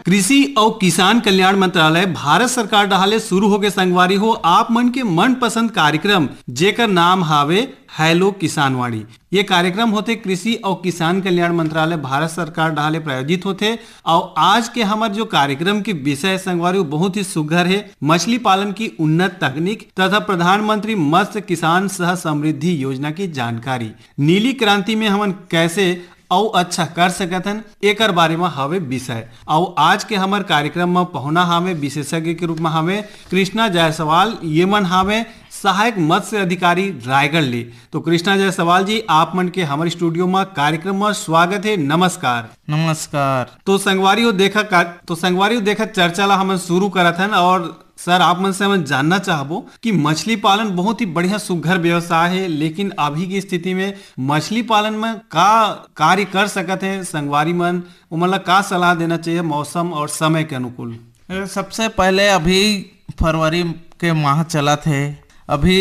कृषि और किसान कल्याण मंत्रालय भारत सरकार डहाले शुरू होके संगवारी हो आप मन के मनपसंद कार्यक्रम जेकर नाम हावे हेलो किसानवाड़ी। ये कार्यक्रम होते कृषि और किसान कल्याण मंत्रालय भारत सरकार डहाले प्रायोजित होते। और आज के हमारे जो कार्यक्रम के विषय संगवारी बहुत ही सुघर है, मछली पालन की उन्नत तकनीक तथा प्रधानमंत्री मत्स्य किसान सह समृद्धि योजना की जानकारी। नीली क्रांति में हमन कैसे और अच्छा कर सकथन एकर बारे में हवे विषय। और आज के हमार कार्यक्रम में पहुना हमें विशेषज्ञ के रूप में हमें कृष्णा जायसवाल, ये मन हमें सहायक मत्स्य अधिकारी रायगढ़ ले। तो कृष्णा जायसवाल जी, आप मन के हमारे स्टूडियो में कार्यक्रम में स्वागत है। नमस्कार। नमस्कार। तो संगवारियों देखा चर्चा ला हम शुरू करत हन। और सर, आप मन से हम जानना चाहबो कि मछली पालन बहुत ही बढ़िया सुघर व्यवसाय है, लेकिन अभी की स्थिति में मछली पालन में का कार्य कर सकते हैं संगवारी मन, उमला का सलाह देना चाहिए मौसम और समय के अनुकूल? सबसे पहले अभी फरवरी के माह चला थे। अभी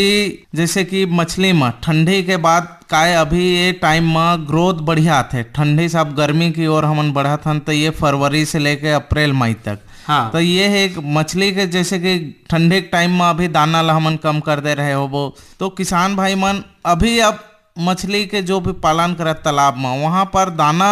जैसे कि मछली में ठंडी के बाद काय अभी ये टाइम में ग्रोथ बढ़िया थे। ठंडी से अब गर्मी की ओर हमन बढ़ा था, तो ये फरवरी से लेके अप्रैल मई तक। हाँ। तो ये है मछली के जैसे कि ठंडे के टाइम में अभी दाना ला हमन कम कर दे रहे हो वो, तो किसान भाई मन अभी अब मछली के जो भी पालन करत तालाब में वहाँ पर दाना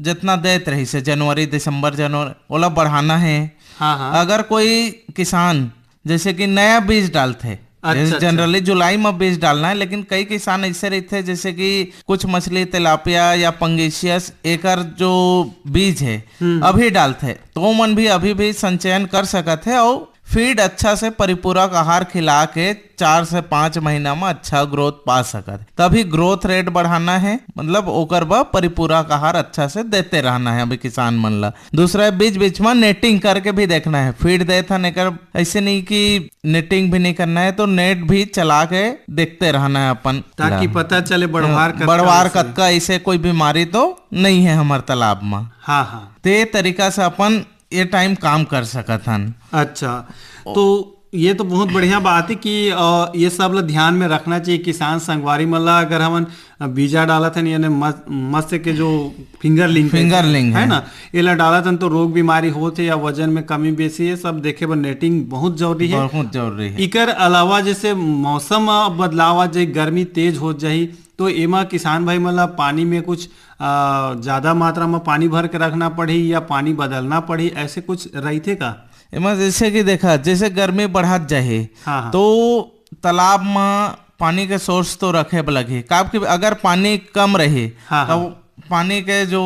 जितना देते रही से जनवरी दिसंबर जनवरी ओला बढ़ाना है। हाँ। अगर कोई किसान जैसे कि नया बीज डालते जनरली जुलाई में बीज डालना है, लेकिन कई किसान ऐसे रहते जैसे कि कुछ मछली तिलापिया या पंगेशियस एकर जो बीज है अभी डालते, तो मन भी अभी भी संचयन कर सकते हैं और फीड अच्छा से परिपूरक आहार खिला के 4 से 5 महीना में अच्छा ग्रोथ पा सकते। तभी ग्रोथ रेट बढ़ाना है, मतलब ओकर बा परिपूरक आहार अच्छा से देते रहना है अभी किसान मन ला। दूसरा बीच बीच में नेटिंग करके भी देखना है, फीड देता नहीं कर ऐसे नहीं कि नेटिंग भी नहीं करना है, तो नेट भी चला के देखते रहना है अपन, ताकि पता चले बढ़वार कतका ऐसे कोई बीमारी तो नहीं है हमारे तालाब में। हाँ। ते तरीका से अपन ये टाइम काम कर सकत हन। अच्छा, तो ये तो बहुत बढ़िया बात है कि ये सब ला ध्यान में रखना चाहिए किसान संगवारी मला। अगर हमन बीजा डालत हन यानी मत्स्य के जो फिंगरलिंग है ना, ये ला डालत हन तो रोग बीमारी होते या वजन में कमी बेसी है, सब देखे पर नेटिंग बहुत जरूरी है। बहुत जरूरी है। इकर अलावा जैसे मौसम बदलाव जाए, गर्मी तेज हो जाए, तो एमा किसान भाई मला पानी में कुछ ज्यादा मात्रा में पानी भर के रखना पड़ी या पानी बदलना पड़ी, ऐसे कुछ रही थे का? एमा जैसे कि देखा जैसे गर्मी बढ़त जाए तो तालाब में पानी के सोर्स तो रखे लगे, काब अगर पानी कम रहे तो पानी के जो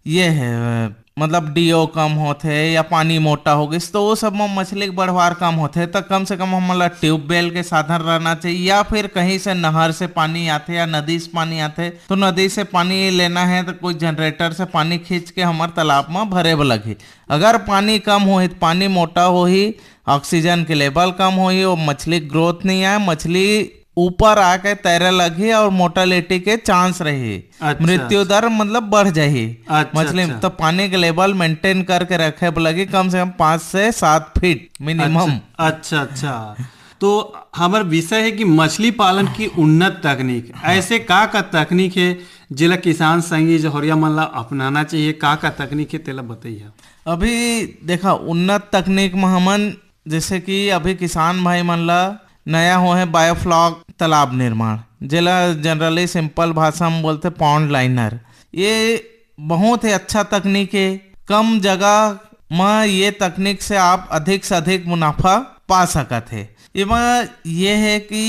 ये है मतलब डीओ कम होते या पानी मोटा हो गई तो वो सब में मछली के बढ़वार कम होते, तो कम से कम हमारा ट्यूबवेल के साधन रहना चाहिए, या फिर कहीं से नहर से पानी आते या नदी से पानी आते तो नदी से पानी लेना है तो कोई जनरेटर से पानी खींच के हमारे तालाब में भरे लगे। अगर पानी कम हो तो पानी मोटा हो ही, ऑक्सीजन के लेवल कम हो ही, और मछली ग्रोथ नहीं आए, मछली ऊपर आके तैरे लगी और मोर्टेलिटी के चांस रहे। अच्छा, मृत्यु दर मतलब बढ़ जाए। अच्छा, मछली तो पानी के लेवल मेंटेन करके रखे लगी कम से कम 5 से 7 फीट मिनिमम। अच्छा। तो हमारा विषय है कि मछली पालन की उन्नत तकनीक, ऐसे का तकनीक है जिला किसान संगी जहरिया मन ला अपनाना चाहिए, का तकनीक है तेला बताइए। अभी देखा उन्नत तकनीक में हमन जैसे कि अभी किसान भाई मन ला नया हो है बायोफ्लॉक तालाब निर्माण, जिला जनरली सिंपल भाषा में बोलते पॉन्ड लाइनर। ये बहुत ही अच्छा तकनीक है, कम जगह में ये तकनीक से आप अधिक से अधिक मुनाफा पा सकते हैं। ये है कि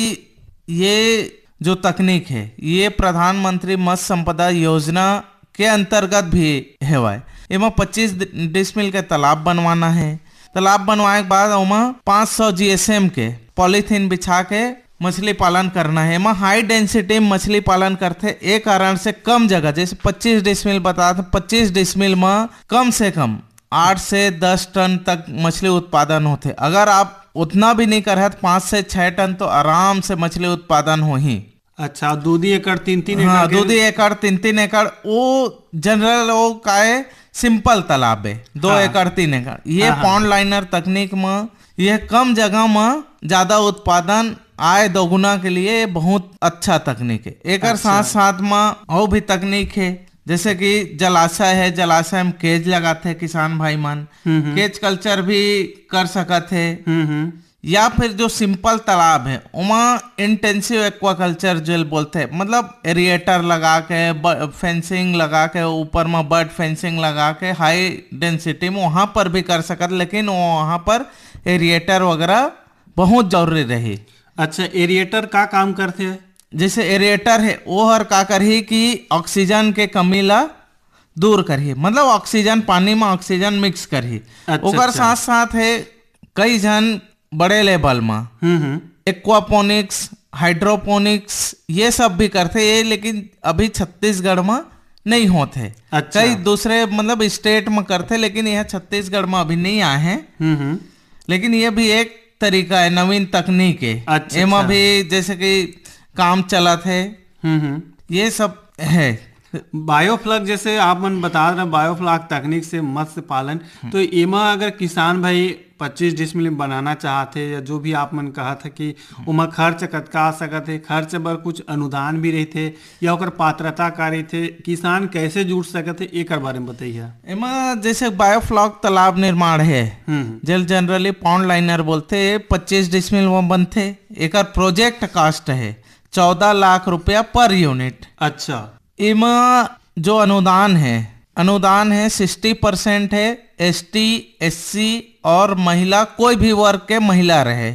ये जो तकनीक है ये प्रधानमंत्री मत्स्य संपदा योजना के अंतर्गत भी है। इमा 25 डिसमिल के तालाब बनवाना है। तालाब बनवाए के बाद उमा 500 GSM के पॉलीथीन बिछा के मछली पालन करना है। इमा हाई डेंसिटी मछली पालन करते, एक कारण से कम जगह जैसे 25 डिसमिल बता 25 डिसमिल में कम से कम 8 से 10 टन तक मछली उत्पादन होते। अगर आप उतना भी नहीं कर रहे तो 5 से 6 टन तो आराम से मछली उत्पादन हो ही। अच्छा, 2 एकड़ 3 एकड़ हाँ, के- 2 एकड़ 3 एकड़ वो जनरल वो का है सिंपल तालाब है। 2 हाँ। एकड़ 3 एकड़ ये हाँ, हाँ। पॉन्ड लाइनर तकनीक में ये कम जगह में ज्यादा उत्पादन आय दोगुना के लिए ये बहुत अच्छा तकनीक है। एक अच्छा। साथ साथ में और भी तकनीक है, जैसे कि जलाशय है, जलाशय में केज लगाते हैं किसान भाई मन, केज कल्चर भी कर सकते हैं। या फिर जो सिंपल तालाब है उमा इंटेंसिव एक्वाकल्चर जो बोलते हैं, मतलब एरिएटर लगा के फेंसिंग लगा के ऊपर में बर्ड फेंसिंग लगा के हाई डेंसिटी में वहां पर भी कर सकते, लेकिन वहां पर एरिएटर वगैरह बहुत जरूरी रही। अच्छा, एरिएटर का काम करते हैं? जैसे एरिएटर है वो हर का करही कि ऑक्सीजन के कमी ला दूर करही, मतलब ऑक्सीजन पानी में ऑक्सीजन मिक्स करही। अच्छा, ओकर अच्छा। साथ साथ है कई जन बड़े लेवल में एक्वापोनिक्स, हाइड्रोपोनिक्स ये सब भी करते हैं, लेकिन अभी छत्तीसगढ़ में नहीं होते। अच्छा। कई दूसरे मतलब स्टेट में करते, लेकिन यह छत्तीसगढ़ में अभी नहीं आए हैं। लेकिन ये भी एक तरीका है, नवीन तकनीक है। अच्छा, एमा अच्छा। भी जैसे कि काम चला थे, ये सब है। बायोफ्लक जैसे आप मन बता रहे बायोफ्लक तकनीक से मत्स्य पालन, तो एमा अगर किसान भाई 25 डिसमिल बनाना चाहते या जो भी आप मन कहा था कि उमा खर्च कतका आ सकत है, खर्च बर कुछ अनुदान भी रहते या ओकर पात्रता का रहते, किसान कैसे जुड़ सकत है, एक बारे में बताइए। एमा जैसे बायोफ्लॉक तालाब निर्माण है, जल जनरली पॉन्ड लाइनर बोलते, 25 डिसमिल में बनते। एक प्रोजेक्ट कास्ट है 14 लाख रुपया पर यूनिट। अच्छा, इमा जो अनुदान है 60% है ST SC और महिला, कोई भी वर्ग के महिला रहे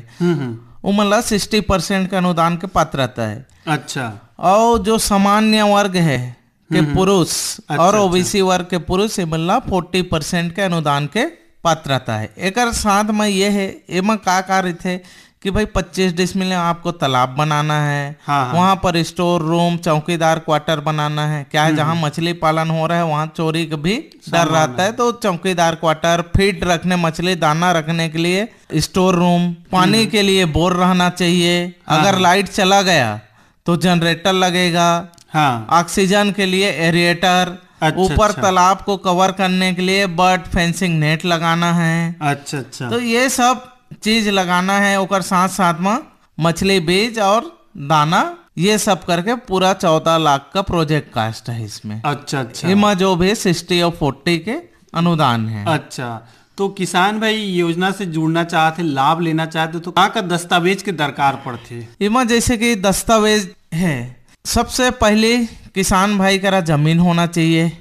वो मतलब 60% के अनुदान के पात्रता है। अच्छा, और जो सामान्य वर्ग है के पुरुष अच्छा, और OBC वर्ग के पुरुष मतलब 40% के अनुदान के पात्रता है। एक साथ में ये है एमा का कार्य थे कि भाई 25 डिसमिल में आपको तालाब बनाना है। हाँ। वहां पर स्टोर रूम, चौकीदार क्वार्टर बनाना है। क्या है, जहां मछली पालन हो रहा है वहां चोरी का भी डर रहता है, तो चौकीदार क्वार्टर, फीड रखने, मछली दाना रखने के लिए स्टोर रूम, पानी के लिए बोर रहना चाहिए। अगर लाइट चला गया तो जनरेटर लगेगा। हाँ, ऑक्सीजन के लिए एरिएटर, अच्छा, ऊपर अच्छा। तालाब को कवर करने के लिए बर्ड फेंसिंग नेट लगाना है। अच्छा, अच्छा, तो ये सब चीज लगाना है। और साथ साथ में मछली बीज और दाना, ये सब करके पूरा 14 लाख का प्रोजेक्ट कास्ट है इसमें। अच्छा, अच्छा, इमा जो भी 60 और 40 के अनुदान है। अच्छा। तो किसान भाई योजना से जुड़ना चाहते, लाभ लेना चाहते, तो का दस्तावेज के दरकार पड़ते? इमा जैसे कि दस्तावेज है, सबसे पहले किसान भाई का जमीन होना चाहिए,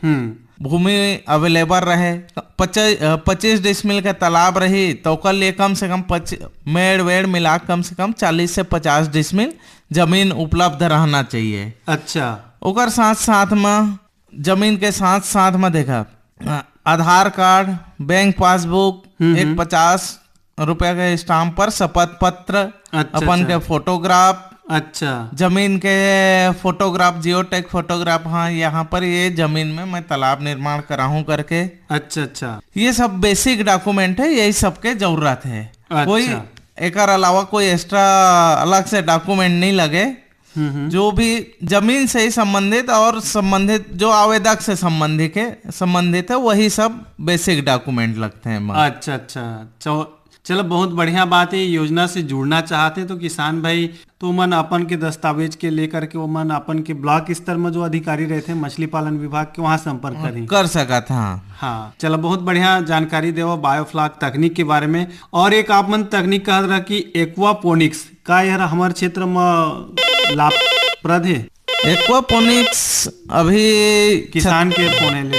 भूमि अवेलेबल रहे, 25 डिसमिल का तालाब रही तो ओकर लिए कम से कम मेड़ वेड़ मिला कम से कम 40 से 50 डिसमिल जमीन उपलब्ध रहना चाहिए। अच्छा, ओकर साथ साथ में जमीन के साथ साथ में देखा आधार कार्ड, बैंक पासबुक, एक 50 रुपया के स्टाम्प पर शपथ पत्र, अच्छा, अपन के फोटोग्राफ, अच्छा, जमीन के फोटोग्राफ, जियोटेक फोटोग्राफ। हाँ, यहाँ पर ये जमीन में मैं तालाब निर्माण करा हूँ करके। अच्छा, अच्छा, ये सब बेसिक डॉक्यूमेंट है, यही सबके जरूरत है। अच्छा। कोई एक अलावा कोई एक्स्ट्रा अलग से डॉक्यूमेंट नहीं लगे। जो भी जमीन से ही संबंधित और संबंधित जो आवेदक से संबंधित है वही सब बेसिक डॉक्यूमेंट लगते हैं। अच्छा, अच्छा, चलो बहुत बढ़िया बात है। योजना से जुड़ना चाहते तो किसान भाई तो मन अपन के दस्तावेज के लेकर के वो मन अपन के ब्लॉक स्तर में जो अधिकारी रहते हैं मछली पालन विभाग के, वहाँ संपर्क करें कर सका था। हाँ, चलो बहुत बढ़िया जानकारी देव बायोफ्लॉक तकनीक के बारे में। और एक आप मन तकनीक कह रहा कि एक्वापोनिक्स का यार हमारे क्षेत्र में लाभप्रद है। एक्वापोनिक्स अभी किसान के फोन है ले।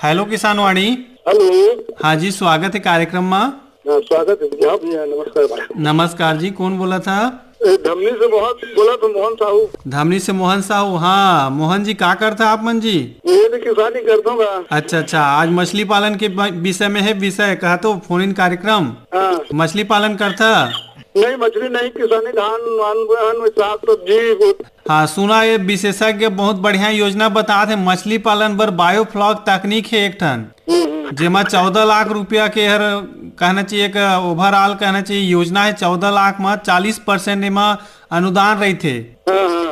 हेलो किसान वाणी। हेलो, हाँ जी, स्वागत है कार्यक्रम में। स्वागत है भैया। नमस्कार भाई। नमस्कार जी, कौन बोला था? धमनी से मोहन बोला तो मोहन साहू। धमनी से मोहन साहू। हाँ मोहन जी, क्या करता आप मन जी? ये भी किसानी करता हूँ। अच्छा, अच्छा, आज मछली पालन के विषय में है विषय कहा तो फोन इन कार्यक्रम। हाँ, मछली पालन करता? नहीं मछली नहीं, किसानी, धान वान वान, साग सब्जी। हाँ सुना ये विशेषज्ञ बहुत बढ़िया योजना बतात है मछली पालन बर बायोफ्लॉक तकनीक है एक ठन जेमा 14 लाख रुपया के हर कहना चाहिए कि ओवरऑल कहना चाहिए योजना है। 14 लाख में 40% एमा अनुदान रही थे।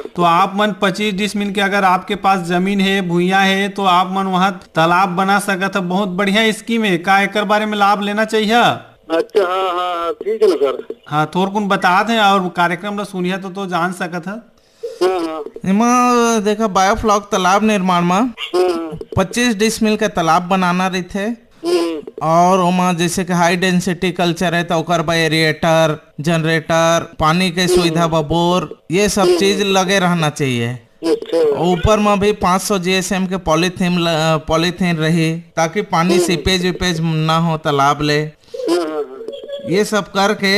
तो आप मन 25 डिसमिल के अगर आपके पास जमीन है भूया है तो आप मन वहाँ तालाब बना सकत है। बहुत बढ़िया स्कीम है। का एकर बारे में लाभ लेना चाहिए? अच्छा हाँ हाँ ठीक है ना सर। हाँ थोड़ कुन बता दें और कार्यक्रम ला सुनिया तो जान सकत है। इमा देखा बायोफ्लॉक तालाब निर्माण में 25 डिसमिल के तालाब बनाना रही थे और ओमा जैसे कि हाई डेंसिटी कल्चर है तो ओकर बा एरिएटर, जनरेटर, पानी के सुविधा बा बोर, ये सब चीज लगे रहना चाहिए। ऊपर में भी 500 जीएसएम के पॉलीथीन रही ताकि पानी सीपेज विपेज ना हो तालाब ले। ये सब करके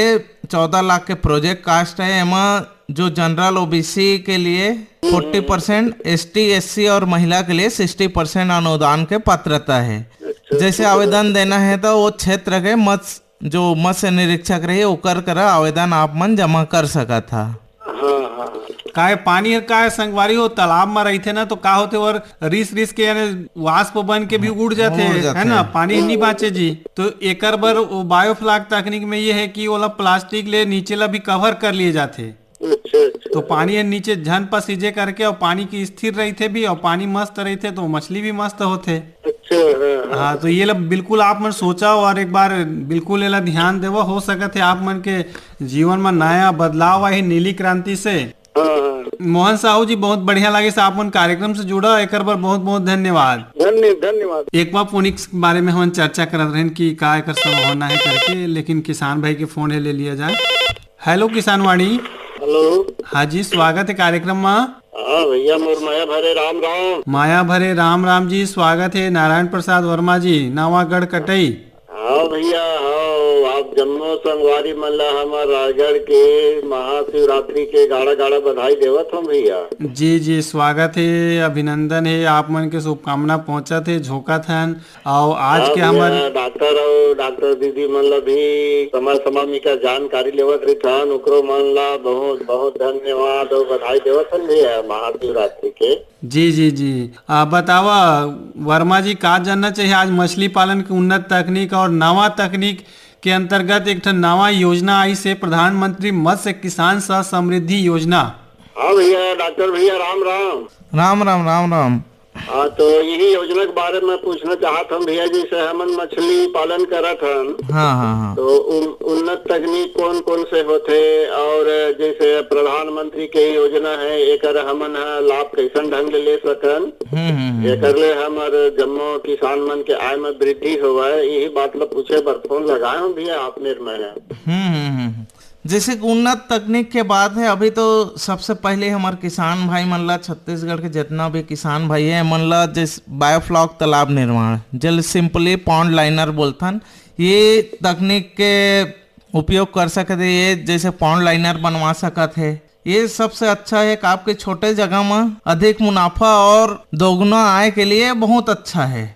14 लाख के प्रोजेक्ट कास्ट है। एमा जो जनरल ओबीसी के लिए 40%, एसटी एससी और महिला के लिए 60% अनुदान के पात्रता है। जैसे आवेदन देना है तो वो क्षेत्र के मत्स्य निरीक्षक रहे ओकर कर आवेदन आप मन जमा कर सका था। काय पानी काय संगवारी हो तालाब में रही थे ना तो का होते और रिस के वाष्प बन के भी उड़ जाते है ना, पानी नहीं बाँचे जी। तो एकर बर बायोफ्लॉक तकनीक में ये है कि ओला प्लास्टिक ले नीचे ला भी कवर कर लिए जाते। तो पानी नीचे झन पर सीजे करके और पानी की स्थिर रही थे भी और पानी मस्त रही थे तो मछली भी मस्त होते। हाँ तो ये बिल्कुल आप मन सोचा और एक बार बिल्कुल ये ध्यान देवा हो सकत है आप मन के जीवन में नया बदलाव आई नीली क्रांति से। मोहन साहू जी बहुत बढ़िया लगे से आप मन कार्यक्रम से जुड़ा एक बार बहुत बहुत धन्यवाद। धन्यवाद। एक बार फोनिक्स के बारे में हम चर्चा करत रहे कि का एकर संभावना है करके, लेकिन किसान भाई के फोन ले लिया जाए। हेलो किसानवाणी। हेलो हाँ जी स्वागत है कार्यक्रम में। हाँ भैया मोर माया भरे राम राम। माया भरे राम राम जी स्वागत है। नारायण प्रसाद वर्मा जी नवागढ़ कटई। हाँ भैया हाँ आप जम्मू संगवारी मल्ला हमार राजगढ़ के महाशिवरात्रि के गाड़ा गाड़ा बधाई देवत हम भैया। जी जी स्वागत है, अभिनंदन है, आप मन के शुभकामना पहुंचा थे झोंका थन। और आज के हमारे डॉक्टर दीदी मन ला भी समय समय का जानकारी लेवत रही थन ओकरो मन ला बहुत बहुत धन्यवाद और बधाई देवत हन भैया महाशिवरात्रि के। जी जी जी बतावा वर्मा जी का जानना चाहिए आज मछली पालन की उन्नत तकनीक और नवा तकनीक के अंतर्गत एक नवा योजना आई से प्रधानमंत्री मत्स्य किसान सह समृद्धि योजना। हाँ भैया डॉक्टर भैया राम राम। राम राम राम राम। हाँ तो यही योजना के बारे में पूछना चाहत हम भैया जैसे हमन मछली पालन करत हन। हाँ। तो उन्नत तकनीक कौन कौन से होते और जैसे प्रधानमंत्री के योजना है एकर हमन लाभ कैसन ढंग ले सकन एकर ले हमार जम्मू किसान मन के आय में वृद्धि हुआ है यही बात ला पूछे बर फोन लगाए हम भैया आप निर्मय। जैसे उन्नत तकनीक के बात है अभी तो सबसे पहले हमारे किसान भाई मन ला छत्तीसगढ़ के जितना भी किसान भाई है मन ला जैसे बायोफ्लॉक तालाब निर्माण जल सिंपली पॉन्ड लाइनर बोलथन ये तकनीक के उपयोग कर सकते। ये जैसे पॉन्ड लाइनर बनवा सकत है। ये सबसे अच्छा है कि आपके छोटे जगह में अधिक मुनाफा और दोगुना आय के लिए बहुत अच्छा है।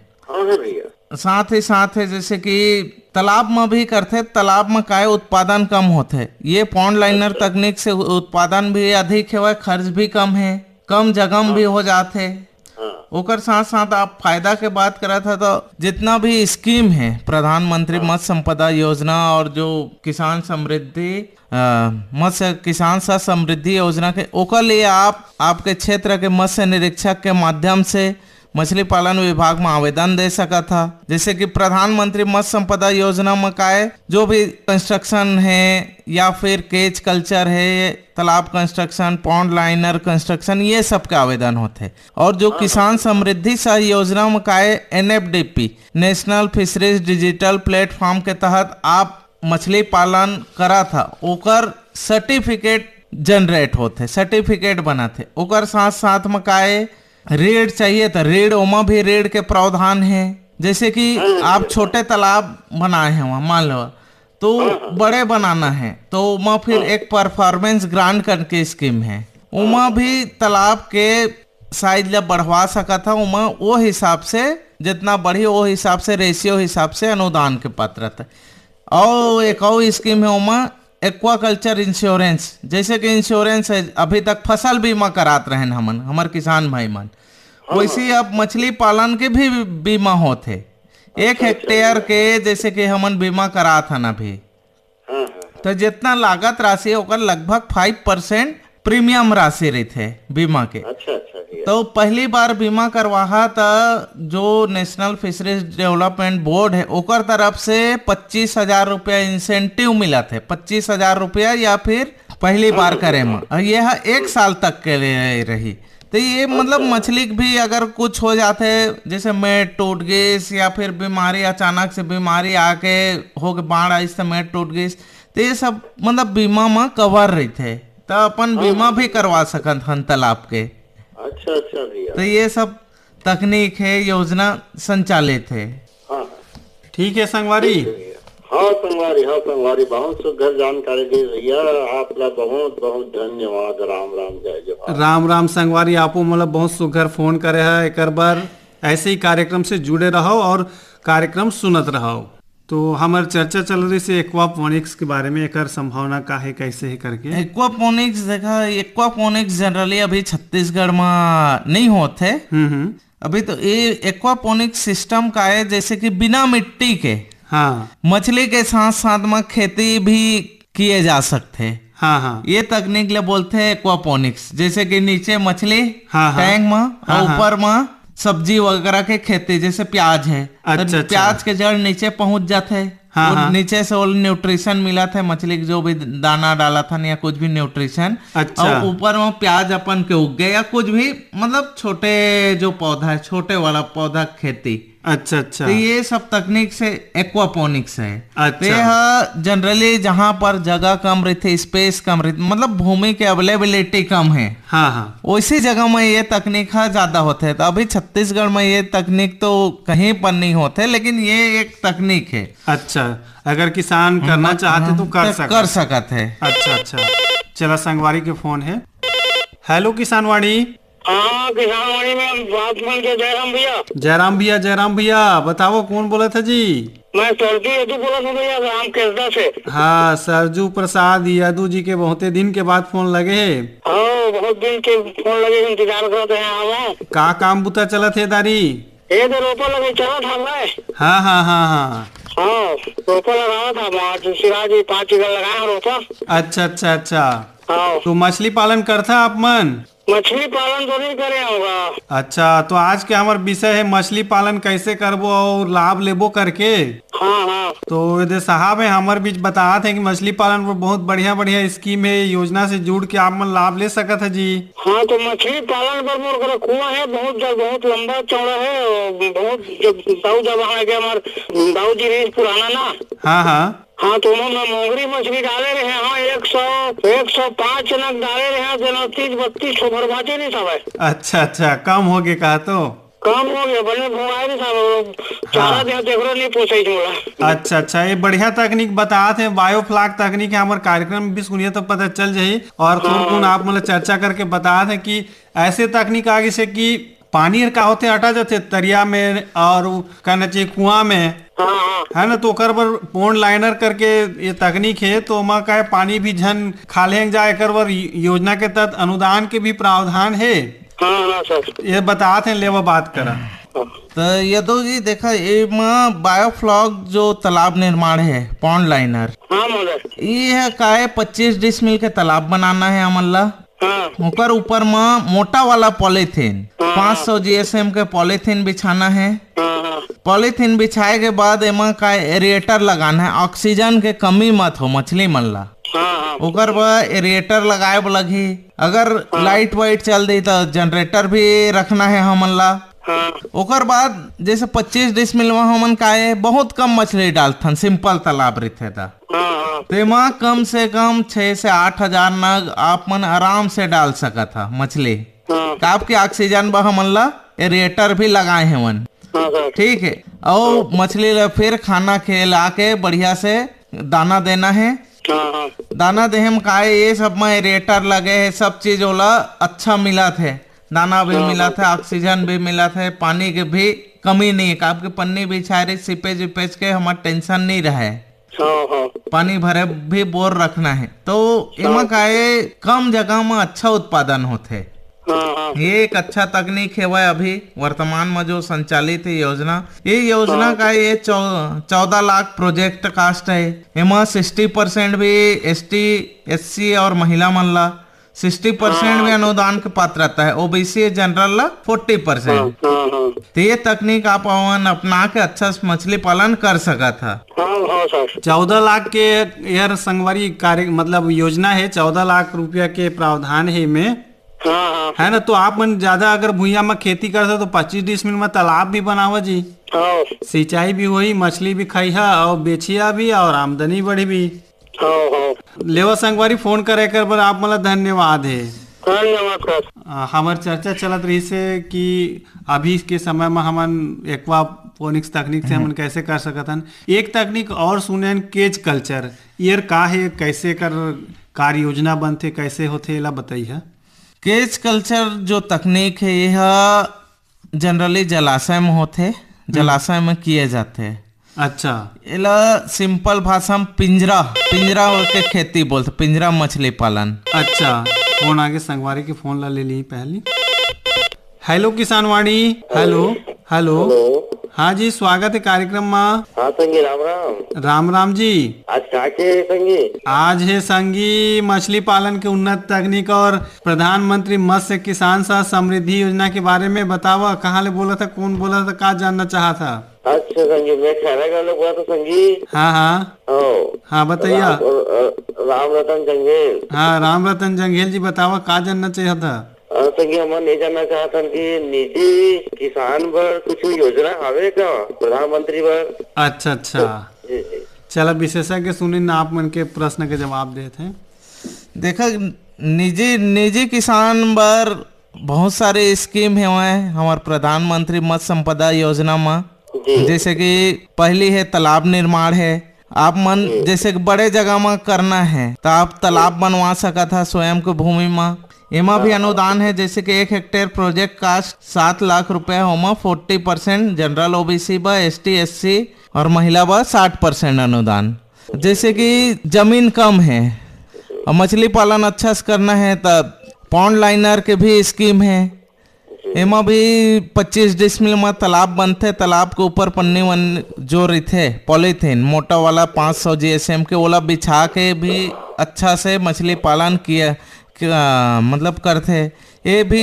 साथ ही जैसे कि तालाब में भी करते तालाब में काय उत्पादन कम होते ये पॉन्ड लाइनर तकनीक से उत्पादन भी अधिक है खर्च भी कम है कम जगह में भी हो जाते। ओकर साथ साथ आप फायदा के बात करा था तो जितना भी स्कीम है प्रधानमंत्री मत्स्य संपदा योजना और जो किसान समृद्धि मत्स्य किसान सह समृद्धि योजना के ओकर लिए आप आपके क्षेत्र के मत्स्य निरीक्षक के माध्यम से मछली पालन विभाग में आवेदन दे सका था। जैसे कि प्रधानमंत्री मत्स्य संपदा योजना में काय जो भी कंस्ट्रक्शन है या फिर केज कल्चर है तालाब कंस्ट्रक्शन पॉन्ड लाइनर कंस्ट्रक्शन ये सब के आवेदन होते। और जो किसान समृद्धि सह योजना में काय NFDP national fisheries digital platform के तहत आप मछली पालन करा था ओकर सर्टिफिकेट जनरेट होते सर्टिफिकेट बनाते। ओकर साथ साथ में काय ऋण चाहिए तो ऋण ओमा भी ऋण के प्रावधान है। जैसे कि आप छोटे तालाब बनाए हैं वहाँ मान लो तो बड़े बनाना है तो ओमा फिर एक परफॉर्मेंस ग्रांट करके स्कीम है ओमा भी तालाब के साइज ला बढ़वा सका था। ओमा वो हिसाब से जितना बढ़ी वो हिसाब से रेशियो हिसाब से अनुदान के पात्रता। और एक और स्कीम है ओमा एक्वाकल्चर इंश्योरेंस, जैसे कि इंश्योरेंस है, अभी तक फसल बीमा करात रहन हमन, हमार किसान भाई मन, वैसे ही अब मछली पालन के भी बीमा होते। 1 हेक्टेयर के जैसे कि हमन बीमा करात हन अभी, हाँ, तो जितना लागत राशि ओकर लगभग 5% प्रीमियम राशि रहते बीमा के। अच्छा भैया। तो पहली बार बीमा करवाहा था जो नेशनल फिशरीज डेवलपमेंट बोर्ड है ओकर तरफ से 25,000 रुपया इंसेंटिव मिला थे, 25,000 रुपया, या फिर पहली बार करे में, और यह 1 साल तक के लिए रही। तो ये मतलब मछली भी अगर कुछ हो जाते, जैसे मेट टूट गई या फिर बीमारी अचानक से बीमारी आके हो गई, बाढ़ आई तो मेट टूट गई, तो ये सब मतलब बीमा में कवर रही थे, तो अपन बीमा भी करवा सकत हन तालाब के। अच्छा भैया। तो ये सब तकनीक है, योजना संचालित है। हाँ ठीक है संगवारी। हाँ संगवारी बहुत सुघर जानकारी दी भैया, आपका बहुत बहुत धन्यवाद। राम राम, जय जवाहर। राम राम संगवारी, आपो मतलब बहुत सुघर फोन करे है। एक बार ऐसे ही कार्यक्रम से जुड़े रहो और कार्यक्रम सुनत रहो। तो हमार चर्चा चल रही से एक्वापोनिक्स के बारे में, एकर संभावना का है, कैसे है करके। एक्वापोनिक्स देखा, एक्वापोनिक्स जनरली अभी छत्तीसगढ़ में नहीं होते। अभी तो ये एक्वापोनिक्स सिस्टम का है, जैसे कि बिना मिट्टी के हाँ मछली के साथ साथ में खेती भी किए जा सकते। हाँ ये तकनीक ले बोलते हैं एक्वापोनिक्स, जैसे कि नीचे मछली हाँ, टैंक में और ऊपर में सब्जी वगैरह के खेती, जैसे प्याज है। अच्छा, प्याज के जड़ नीचे पहुंच जाते हैं, और नीचे से वो न्यूट्रिशन मिला था मछली के, जो भी दाना डाला था या कुछ भी न्यूट्रिशन। अच्छा। और ऊपर में प्याज अपन के उग गए, या कुछ भी मतलब छोटे जो पौधा है, छोटे वाला पौधा खेती। अच्छा तो ये सब तकनीक से एक्वापोनिक्स है। तो यह जनरली जहाँ पर जगह कम रहती, स्पेस कम रहती, मतलब भूमि के अवेलेबिलिटी कम है, हाँ उसी जगह में ये तकनीक ज्यादा होते है। तो अभी छत्तीसगढ़ में ये तकनीक तो कहीं पर नहीं होते, लेकिन ये एक तकनीक है। अच्छा, अगर किसान करना चाहते तो कर सकते है। अच्छा चला, संगवारी के फोन है। हेलो किसानवाड़ी। हाँ किसानवाड़ी में बात मान के जयराम भैया बताओ, कौन बोला था जी? मैं सरजू यदू बोला था भैया, राम केसदा से। हाँ, सरजू प्रसाद यादव जी के बहुते दिन के बाद फोन लगे है। हाँ बहुत दिन के फोन लगे, इंतजार करते हैं। का काम बुता चला थे दारी? ये तो रोपा लगे चला था मैं। हाँ रोपा लगाया था, सिराजी 5 एकड़ लगाया रोपा। अच्छा। हाँ। तो मछली पालन करता आप मन? मछली पालन तो नहीं करे होगा। अच्छा, तो आज के हमार विषय है मछली पालन कैसे करबो और लाभ लेबो करके। हाँ। तो यदि साहब है हमारे बीच बताते हैं कि मछली पालन पर बहुत बढ़िया स्कीम है, योजना से जुड़ के आप मन लाभ ले सकत है जी। हाँ, तो मछली पालन पर मोर कुआं है, बहुत लंबा चौड़ा है, बहुत जब दाऊ जी पुराना ना। हाँ, तो उन्होंने मोगरी मछली डाले रहे। हाँ, 105 नग डाले रहे, 30-32 भरभाते नहीं सब। अच्छा, कम हो गए कहा तो? कम हो गया, बने भुआए नहीं सब, चारा देखो नहीं पोसे जोड़ा। अच्छा, ये बढ़िया तकनीक बताते हैं, बायोफ्लॉक तकनीक है। हमारे कार्यक्रम में भी सुनिए तो पता चल जाये। और कौन आप मतलब चर्चा करके बताते हैं कि ऐसे तकनीक आगे से कि पानी का होते हटा जाते तरिया में और कहना चाहिए कुआं में, है ना, तो कर बर पोन्ड लाइनर करके ये तकनीक है। तो वहाँ का पानी भी झन खाले जाए कर बर योजना के तहत अनुदान के भी प्रावधान है। हाँ सर, ये बताते हैं, लेवा बात करा। तो यादव जी देखा, ये बायोफ्लॉक जो तालाब निर्माण है, पॉन्ड लाइनर, ये का 25 डिसमिल के तालाब बनाना है हमला। ओकर ऊपर में मोटा वाला पॉलीथीन 500 GSM के पॉलीथीन बिछाना है। पॉलीथीन बिछाए के बाद एमा का एरिएटर लगाना है, ऑक्सीजन के कमी मत हो मछली मन ला। ओकर बाद एरिएटर लगाए लगी। अगर लाइट वाइट चल दी तो जनरेटर भी रखना है हमन ला। ओकर बाद जैसे 25 डिसमिल में हमन का बहुत कम मछली डालथन, सिंपल तालाब रहते था, तो कम से कम 6 से 8 हजार नग आप मन आराम से डाल सकत था मछली। आपके ऑक्सीजन बा हमन ला एरिएटर भी लगाए हैं मन, ठीक है। और मछली ला फिर खाना खिला के बढ़िया से दाना देना है। दाना देहे में का ये सब में एरिएटर लगे है, सब चीज ओला अच्छा मिला थे, दाना भी मिला था, ऑक्सीजन भी मिला था, पानी के भी कमी नहीं है। आपके पन्नी बिछा रही, सिपेज विपेज के हमारा टेंशन नहीं रहे। हाँ हाँ पानी भरे भी बोर रखना है, तो एमा का है कम जगह में अच्छा उत्पादन होते। हाँ हाँ ये एक अच्छा तकनीक है वह अभी वर्तमान में जो संचालित है योजना, ये योजना का ये 14 लाख प्रोजेक्ट कास्ट है। एमा 60% भी ST SC और महिला मन ला, 60% भी अनुदान के पात्रता है, OBC जनरल ला 40%। हाँ हाँ तो ये तकनीक आप अपना के अच्छा मछली पालन कर सका था। हाँ हाँ सर 14 लाख के यार संगवारी कार्य मतलब योजना है, 14 लाख रुपया के प्रावधान है में, हाँ हाँ है ना। तो आप मन ज्यादा अगर भुइया में खेती करते तो 25 डिसमिल में तालाब भी बनावा जी, हाँ सिंचाई भी हुई, मछली भी खाइहा और बेचिया भी और आमदनी बढ़ी भी। हाँ हाँ लेवा संगवारी फोन करे कर बर आप मला धन्यवाद है। धन्यवाद सर। हमार चर्चा चलत रही से कि अभी के समय में हमन एक्वापोनिक्स तकनीक से हमन कैसे कर सकत हन। एक तकनीक और सुने केज कल्चर, ये का है, कैसे कर कार्य योजना बनते, कैसे होते, एला बताइए। केज कल्चर जो तकनीक है यह जनरली जलाशय में होते, जलाशय में किए जाते हैं। अच्छा, इला सिंपल भाषा में पिंजरा के खेती बोलते, पिंजरा मछली पालन। अच्छा, फोन आगे संगवारी के फोन ला ले ली पहली। हेलो किसानवाड़ी, हेलो हेलो, हाँ जी स्वागत है कार्यक्रम में। हाँ संगी राम राम। राम राम जी। आज क्या के संगी? आज है संगी मछली पालन के उन्नत तकनीक और प्रधानमंत्री मत्स्य किसान सह समृद्धि योजना के बारे में बतावा। कहाँ ले बोला था, कौन बोला था, क्या जानना चाहा था? अच्छा संगी, मैं खैरा लोग बोला था संगी। हाँ हाँ हाँ बताइए। राम रतन जंगेल। हाँ राम रतन जंगेल जी, बतावा क्या जानना चाहिए था? संगी हम ये जानना चाहता कि निजी किसान बर कुछ योजना हावे का प्रधानमंत्री बर? अच्छा अच्छा, जी जी। चलो विशेषज्ञ सुनी ना आप मन के प्रश्न के जवाब देते हैं। देखा निजी किसान बर बहुत सारे स्कीम है हमारे प्रधानमंत्री मत्स्य संपदा योजना में। जैसे कि पहली है तालाब निर्माण है। आप मन जैसे बड़े जगह में करना है तो आप तालाब बनवा सका था स्वयं के भूमि में। एमा भी अनुदान है, जैसे कि 1 हेक्टेयर प्रोजेक्ट कास्ट 7 लाख रुपया होमा 40% जनरल OBC बा, ST SC और महिला बा 60% अनुदान। जैसे कि जमीन कम है और मछली पालन अच्छा से करना है तब पॉन्ड लाइनर के भी स्कीम है। एमा भी 25 डिसमिल में तालाब बनते, तालाब के ऊपर पन्नी वन जो रहते पॉलीथीन मोटा वाला 500 GSM के ओला बिछा के भी अच्छा से मछली पालन किया मतलब करते। ये भी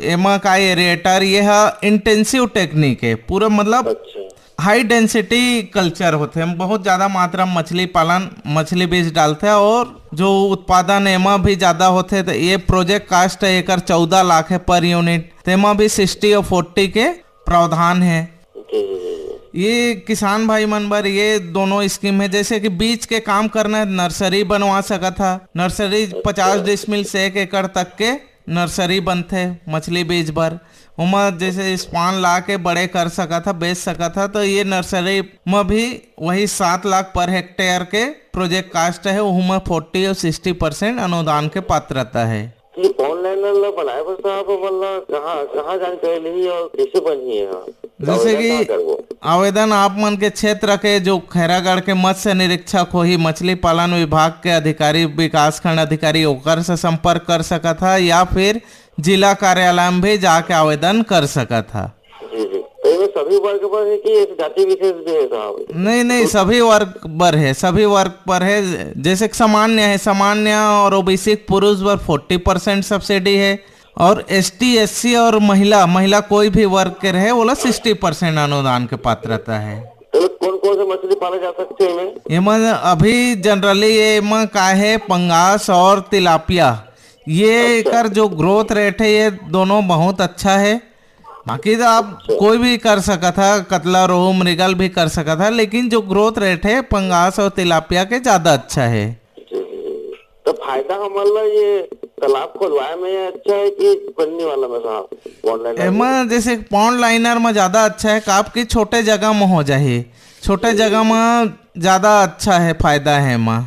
एमा का एरिएटर, ये इंटेंसिव टेक्निक है पूरा, मतलब हाई डेंसिटी कल्चर होते हैं। बहुत ज़्यादा मात्रा में मछली पालन, मछली बीज डालते हैं और जो उत्पादन एमा भी ज़्यादा होते हैं। तो ये प्रोजेक्ट कास्ट है, एक 14 लाख है पर यूनिट। तेमा भी 60 और 40 के प्रावधान है। ये किसान भाई मन बर ये दोनों स्कीम है। जैसे कि बीज के काम करना है, नर्सरी बनवा सका था। नर्सरी 50 डिसमिल से 1 एकड़ तक के नर्सरी बनते मछली बीज बर। उमा जैसे स्पान ला के बड़े कर सका था, बेच सका था। तो ये नर्सरी में भी वही 7 लाख पर हेक्टेयर के प्रोजेक्ट कास्ट है, उसमें 40 और 60% अनुदान के पात्रता है। ऑनलाइन बनाए बस आप कहाँ जानकारी ली और कैसे बनी है? जैसे कि आवेदन आप मन के क्षेत्र के जो खैरागढ़ के मत्स्य निरीक्षक हो ही मछली पालन विभाग के अधिकारी, विकास खंड अधिकारी ओकर से संपर्क कर सका था, या फिर जिला कार्यालय में भी जाके आवेदन कर सका था। तो सभी वर्ग पर है कि जाति विशेष भी है साहब? नहीं, सभी वर्ग पर है, सभी वर्ग पर है। जैसे सामान्य है, सामान्य और OBC पुरुष पर 40% सब्सिडी है और ST SC और महिला कोई भी वर्ग के रहे वो 60% अनुदान के पात्रता है। तो कौन कौन से मछली पाले जा सकते हैं? इमन अभी जनरली ये का है पंगास और तिलापिया। ये कर जो ग्रोथ रेट है ये दोनों बहुत अच्छा है। बाकी तो आप कोई भी कर सका था, कतला, रोहू, मृगल भी कर सका था, लेकिन जो ग्रोथ रेट है पंगास और तिलापिया के ज्यादा अच्छा है। तो फायदा हमारा ये तालाब खुलवाए में अच्छा है कि पन्नी वाला में साहब? एमा जैसे पॉन्ड लाइनर में ज्यादा अच्छा है, आपकी छोटे जगह में हो जाए, छोटे जगह में ज्यादा अच्छा है, फायदा है एमा।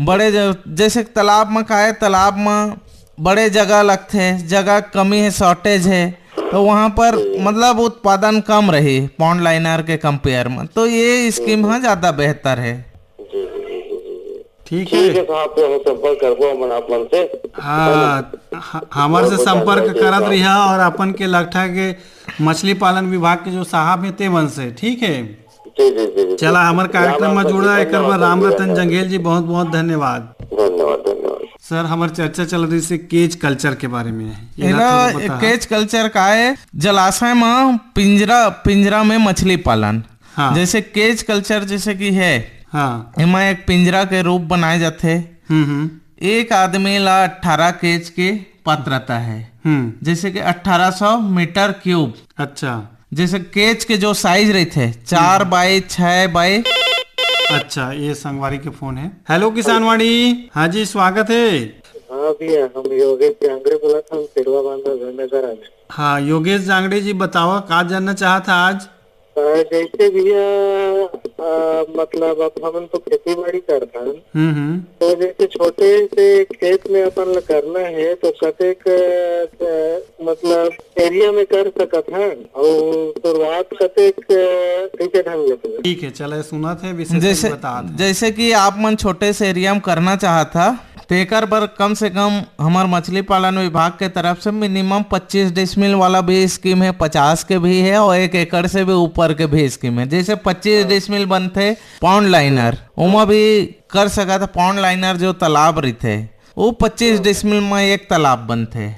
बड़े जैसे तालाब में का है, तालाब में बड़े जगह लगते हैं, जगह कमी है, शॉर्टेज है, तो वहाँ पर मतलब उत्पादन कम रही पॉन्ड लाइनर के कंपेयर में। तो ये स्कीम हाँ ज्यादा बेहतर है। जी ठीक ठीक है। है साहब, तो हम संपर्क करबो हमन आप मन से। हाँ, हमार से संपर्क करत रहिया और अपन के लगठा के मछली पालन विभाग के जो साहब है ते मन से, ठीक है। जी जी जी जी। चला हमार कार्यक्रम में जुड़ा एक बार राम रतन जंगेल जी बहुत बहुत धन्यवाद। धन्यवाद धन्यवाद। सर हमार चर्चा चल रही से केज कल्चर के बारे में है। एला केज कल्चर का है जलाशय में पिंजरा में मछली पालन। हाँ। जैसे केज कल्चर जैसे कि है, हाँ। एमा एक पिंजरा के रूप बनाए जाते। एक आदमी ला 18 केज के पात्रता है, जैसे कि 1800 मीटर क्यूब। अच्छा। जैसे केज के जो साइज रहे थे 4 बाई 6 बाई। अच्छा, ये संगवारी के फोन है। हेलो किसानवाड़ी। हाँ जी, स्वागत है। हाँ भैया, हम योगेश जांगड़े बोला था, हम तिरवा बांधा धर्मेंद्र आने। हाँ योगेश जांगड़े जी, बताओ का जानना चाहता आज। जैसे भैया मतलब अब हम तो खेती बाड़ी करता है, तो जैसे छोटे से खेत में अपन करना है तो कतेक मतलब एरिया में कर सकत है और शुरुआत कतेक कैसे ढंग ले। ठीक है, चले सुना थे विशेष बता दें। जैसे कि आप मन छोटे से एरिया में करना चाहता तो एकर पर कम से कम हमार मछली पालन विभाग के तरफ से मिनिमम 25 डिसमिल वाला भी स्कीम है, 50 के भी है और 1 एकड़ से भी ऊपर के भी स्कीम है। जैसे 25 डिसमिल बनते पॉन्ड लाइनर, उमा भी कर सका था। पॉन्ड लाइनर जो तालाब रहते वो 25 डिसमिल में एक तालाब बनते।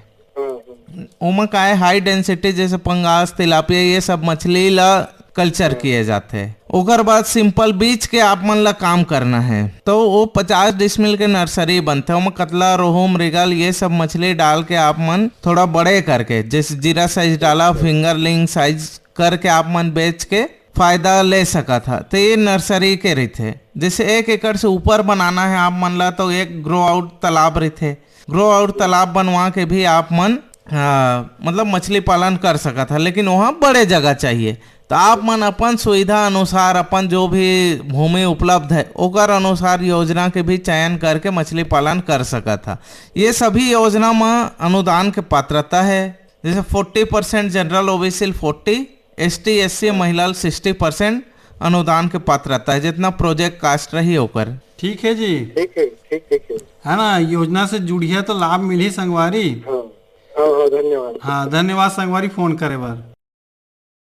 उमा का है हाई डेंसिटी जैसे पंगास तिलापिया ये सब मछली ला कल्चर किए जाते हैं। ओकर बाद सिंपल बीच के आप मन ला काम करना है तो वो 50 डिसमिल के नर्सरी बनते हैं। कतला रोहू मृगल ये सब मछली डाल के आप मन थोड़ा बड़े करके जैसे जीरा साइज डाला, फिंगरलिंग साइज करके आप मन बेच के फायदा ले सका था। तो ये नर्सरी के रहते। जैसे 1 एकड़ से ऊपर बनाना है आप मन ला तो एक ग्रो आउट तालाब रहते। ग्रो आउट तालाब बनवा के भी आप मन मतलब मछली पालन कर सका था, लेकिन वहाँ बड़े जगह चाहिए। तो आप मन अपन सुविधा अनुसार अपन जो भी भूमि उपलब्ध है ओकर अनुसार योजना के भी चयन करके मछली पालन कर सका था। ये सभी योजना में अनुदान के पात्रता है। जैसे 40% जनरल ओबीसी 40, ST SC महिला 60% अनुदान के पात्रता है, जितना प्रोजेक्ट कास्ट रही होकर। ठीक है जी, ठीक है ठीक है ना। योजना से जुड़ी है तो लाभ मिली संगवारी। हाँ धन्यवाद। हाँ धन्यवाद संगवारी फोन करे बार।